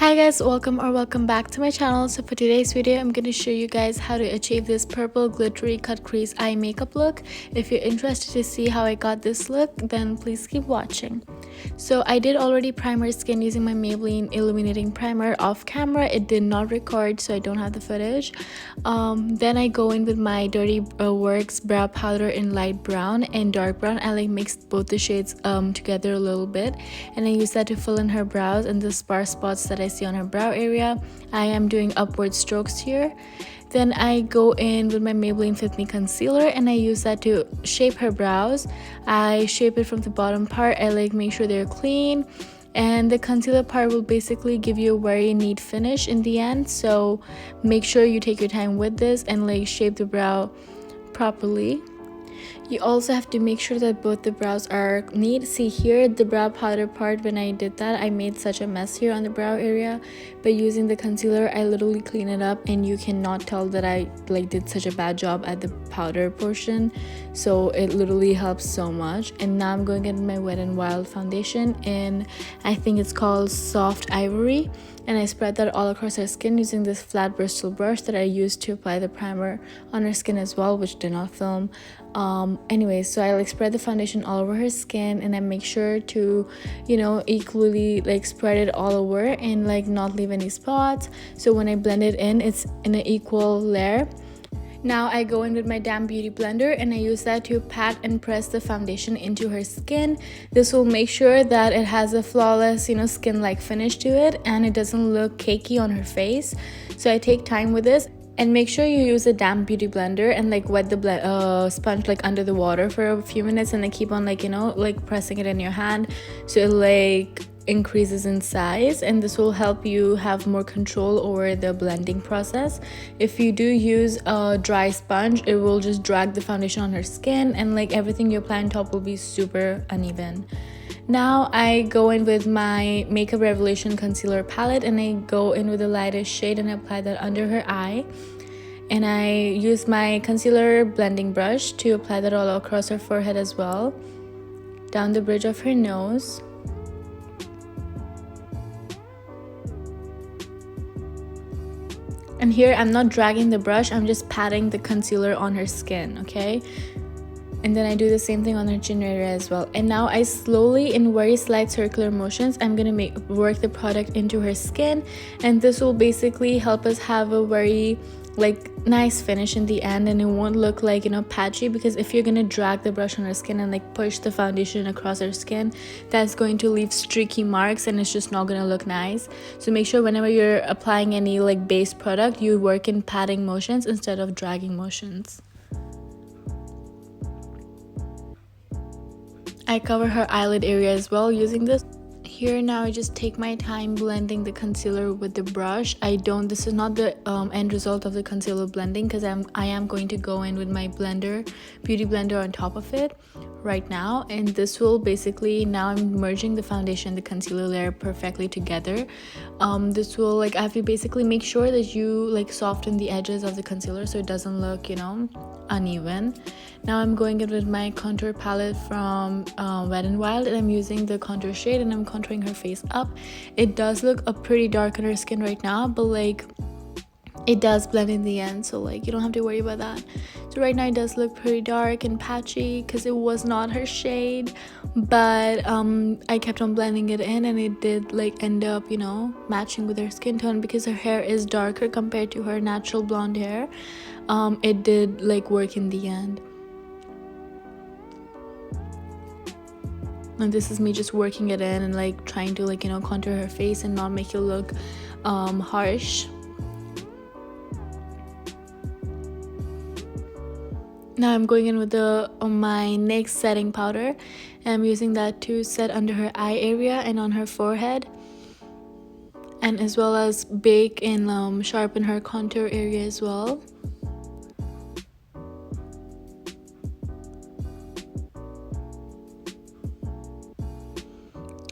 Hi guys, welcome back to my channel. So for today's video I'm going to show you guys how to achieve this purple glittery cut crease eye makeup look. If you're interested to see how I got this look, then please keep watching. So I did already primer skin using my Maybelline illuminating primer off camera. It did not record, so I don't have the footage. Then I go in with my Dirty Works brow powder in light brown and dark brown. I like mixed both the shades together a little bit, and I use that to fill in her brows and the sparse spots that I see on her brow area. I am doing upward strokes here. Then I go in with my Maybelline Fit Me concealer and I use that to shape her brows. I shape it from the bottom part. I like make sure they're clean, and the concealer part will basically give you a very neat finish in the end. So make sure you take your time with this and like shape the brow properly. You also have to make sure that both the brows are neat. See here, the brow powder part, when I did that, I made such a mess here on the brow area. But using the concealer, I literally clean it up and you cannot tell that I like did such a bad job at the powder portion. So it literally helps so much. And now I'm going to get my Wet n Wild foundation, and I think it's called Soft Ivory. And I spread that all across her skin using this flat bristle brush that I used to apply the primer on her skin as well, which did not film. Anyway, so I like spread the foundation all over her skin, and I make sure to, you know, equally like spread it all over and like not leave any spots. So when I blend it in, it's in an equal layer. Now I go in with my damp beauty blender and I use that to pat and press the foundation into her skin. This will make sure that it has a flawless, you know, skin-like finish to it and it doesn't look cakey on her face. So I take time with this. And make sure you use a damp beauty blender and like wet the sponge like under the water for a few minutes, and then keep on like, you know, like pressing it in your hand so it like increases in size, and this will help you have more control over the blending process. If you do use a dry sponge, it will just drag the foundation on her skin and like everything you apply on top will be super uneven. Now I go in with my Makeup Revolution concealer palette and I go in with the lightest shade and apply that under her eye. And I use my concealer blending brush to apply that all across her forehead as well, down the bridge of her nose. And here I'm not dragging the brush, I'm just patting the concealer on her skin, okay? And then I do the same thing on her chin area as well. And now I slowly, in very slight circular motions, I'm gonna work the product into her skin, and this will basically help us have a very like nice finish in the end, and it won't look like, you know, patchy, because if you're gonna drag the brush on her skin and like push the foundation across her skin, that's going to leave streaky marks and it's just not gonna look nice. So make sure whenever you're applying any like base product, you work in patting motions instead of dragging motions. I cover her eyelid area as well using this. Here now I just take my time blending the concealer with the brush. This is not the end result of the concealer blending, because I am going to go in with my beauty blender on top of it right now, and this will basically, now I'm merging the foundation and the concealer layer perfectly together. This will like, I have to basically make sure that you like soften the edges of the concealer so it doesn't look, you know, uneven. Now I'm going in with my contour palette from Wet n Wild, and I'm using the contour shade and I'm contouring her face up. It does look pretty dark on her skin right now, but like it does blend in the end, so like you don't have to worry about that. So right now it does look pretty dark and patchy because it was not her shade, but I kept on blending it in and it did like end up, you know, matching with her skin tone, because her hair is darker compared to her natural blonde hair. It did like work in the end. And this is me just working it in and like trying to like, you know, contour her face and not make it look harsh. Now I'm going in with my NYX setting powder, and I'm using that to set under her eye area and on her forehead, and as well as bake and sharpen her contour area as well.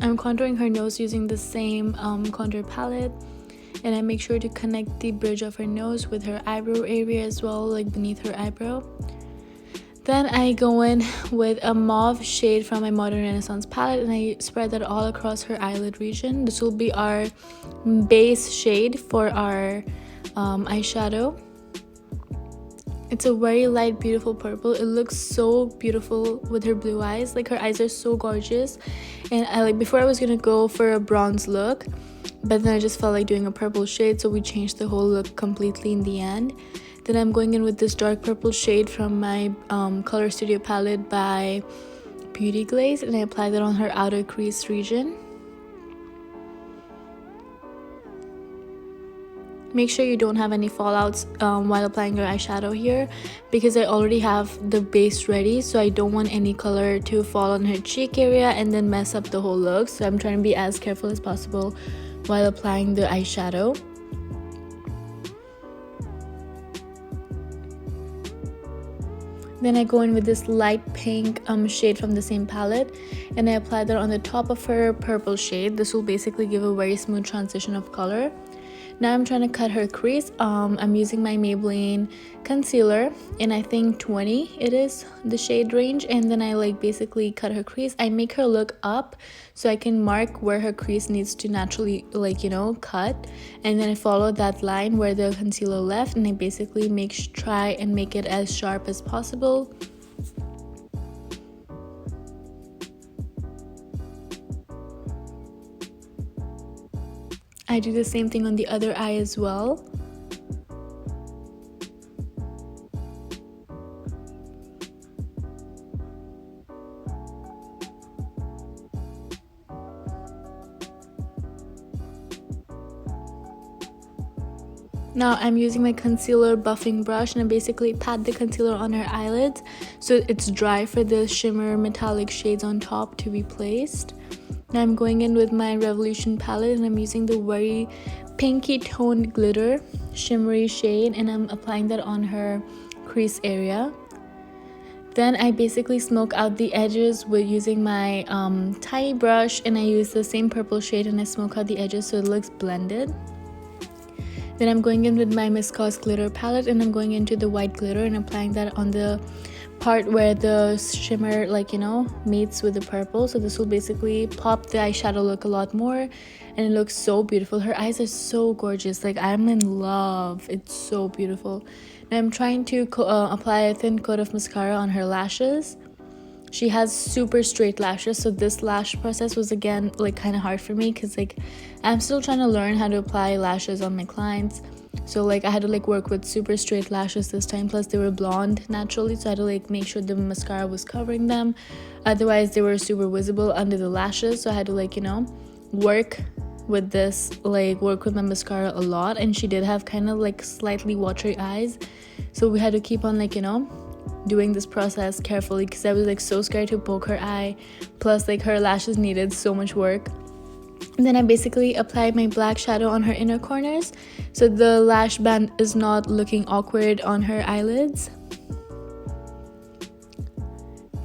I'm contouring her nose using the same contour palette, and I make sure to connect the bridge of her nose with her eyebrow area as well, like beneath her eyebrow. Then I go in with a mauve shade from my Modern Renaissance palette, and I spread that all across her eyelid region. This will be our base shade for our eyeshadow. It's a very light, beautiful purple. It looks so beautiful with her blue eyes. Like, her eyes are so gorgeous. And before I was gonna go for a bronze look, but then I just felt like doing a purple shade, so we changed the whole look completely in the end. Then I'm going in with this dark purple shade from my Color Studio palette by Beauty Glaze, and I apply that on her outer crease region. Make sure you don't have any fallouts while applying your eyeshadow here, because I already have the base ready, so I don't want any color to fall on her cheek area and then mess up the whole look. So I'm trying to be as careful as possible while applying the eyeshadow. Then I go in with this light pink shade from the same palette, and I apply that on the top of her purple shade. This will basically give a very smooth transition of color. Now I'm trying to cut her crease. I'm using my Maybelline concealer, and I think 20 it is the shade range, and then I basically cut her crease. I make her look up so I can mark where her crease needs to naturally cut, and then I follow that line where the concealer left, and I basically try and make it as sharp as possible. I do the same thing on the other eye as well. Now I'm using my concealer buffing brush, and I basically pat the concealer on her eyelids so it's dry for the shimmer metallic shades on top to be placed. Now I'm going in with my Revolution palette, and I'm using the very pinky toned glitter shimmery shade, and I'm applying that on her crease area. Then I basically smoke out the edges with using my tiny brush, and I use the same purple shade and I smoke out the edges so it looks blended. Then I'm going in with my Miss Cos glitter palette, and I'm going into the white glitter and applying that on the part where the shimmer meets with the purple. So this will basically pop the eyeshadow look a lot more, and it looks so beautiful. Her eyes are so gorgeous. I'm in love. It's so beautiful. Now I'm trying to apply a thin coat of mascara on her lashes. She has super straight lashes, so this lash process was again kind of hard for me, because I'm still trying to learn how to apply lashes on my clients. So I had to work with super straight lashes this time, plus they were blonde naturally, so I had to make sure the mascara was covering them, otherwise they were super visible under the lashes. So I had to work with this, work with my mascara a lot, and she did have kind of slightly watery eyes, so we had to keep on doing this process carefully, because I was so scared to poke her eye, plus her lashes needed so much work. And then I basically applied my black shadow on her inner corners, so the lash band is not looking awkward on her eyelids.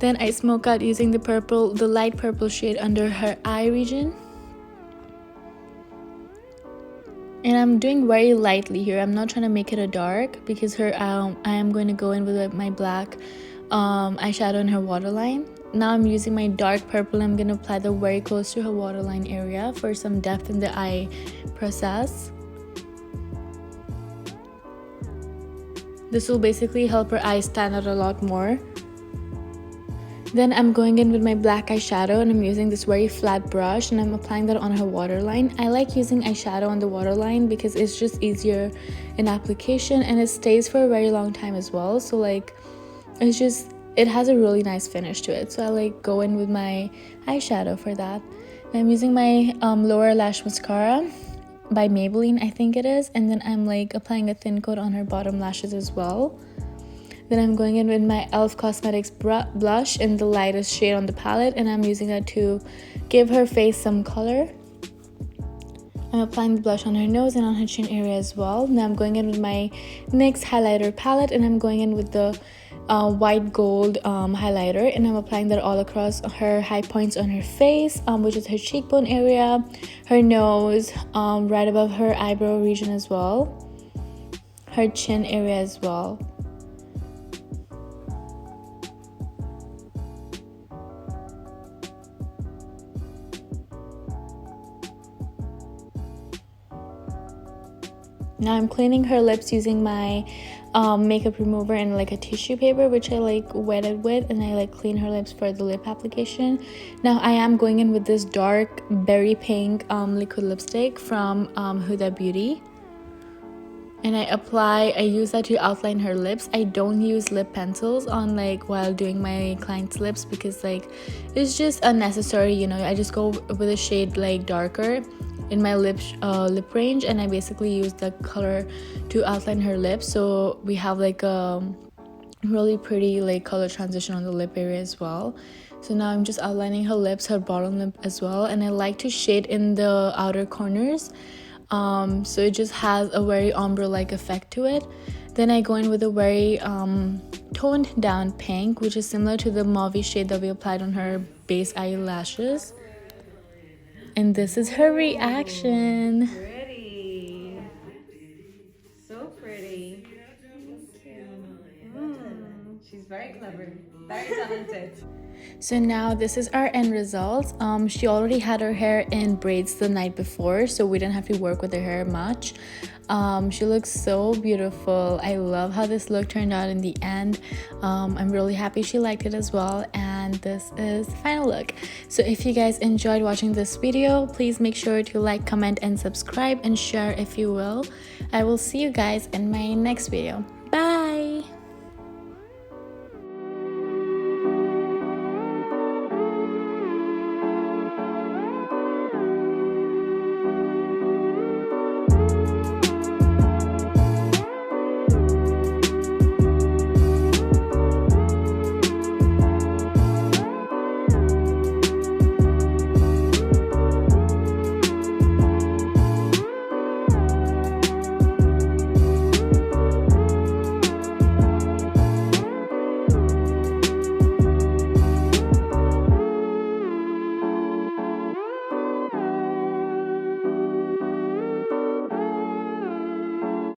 Then I smoke out using the light purple shade under her eye region. And I'm doing very lightly here. I'm not trying to make it a dark, because I am going to go in with my black eyeshadow in her waterline. Now I'm using my dark purple. I'm going to apply that very close to her waterline area for some depth in the eye process. This will basically help her eyes stand out a lot more. Then I'm going in with my black eyeshadow, and I'm using this very flat brush, and I'm applying that on her waterline. I like using eyeshadow on the waterline because it's just easier in application, and it stays for a very long time as well. So it has a really nice finish to it. So I go in with my eyeshadow for that. And I'm using my lower lash mascara by Maybelline, I think it is, and then I'm applying a thin coat on her bottom lashes as well. Then I'm going in with my e.l.f. Cosmetics blush in the lightest shade on the palette, and I'm using that to give her face some color. I'm applying the blush on her nose and on her chin area as well. Now I'm going in with my NYX highlighter palette, and I'm going in with the white gold highlighter, and I'm applying that all across her high points on her face, which is her cheekbone area, her nose, right above her eyebrow region as well, her chin area as well. Now I'm cleaning her lips using my makeup remover and like a tissue paper, which I like wet it with, and I like clean her lips for the lip application. Now I am going in with this dark berry pink liquid lipstick from Huda Beauty, and I use that to outline her lips. I don't use lip pencils on like while doing my client's lips because like it's just unnecessary, you know. I just go with a shade like darker in my lip range, and I basically use the color to outline her lips, so we have like a really pretty like color transition on the lip area as well. So now I'm just outlining her lips, her bottom lip as well, and I like to shade in the outer corners, so it just has a very ombre like effect to it. Then I go in with a very toned down pink, which is similar to the mauve shade that we applied on her base eyelashes. And this is her reaction. Pretty. So pretty. She's very clever. Very talented. So now this is our end result. She already had her hair in braids the night before, so we didn't have to work with her hair much. She looks so beautiful. I love how this look turned out in the end. I'm really happy she liked it as well, and this is the final look. So if you guys enjoyed watching this video, please make sure to like, comment, and subscribe, and share if you will. I will see you guys in my next video.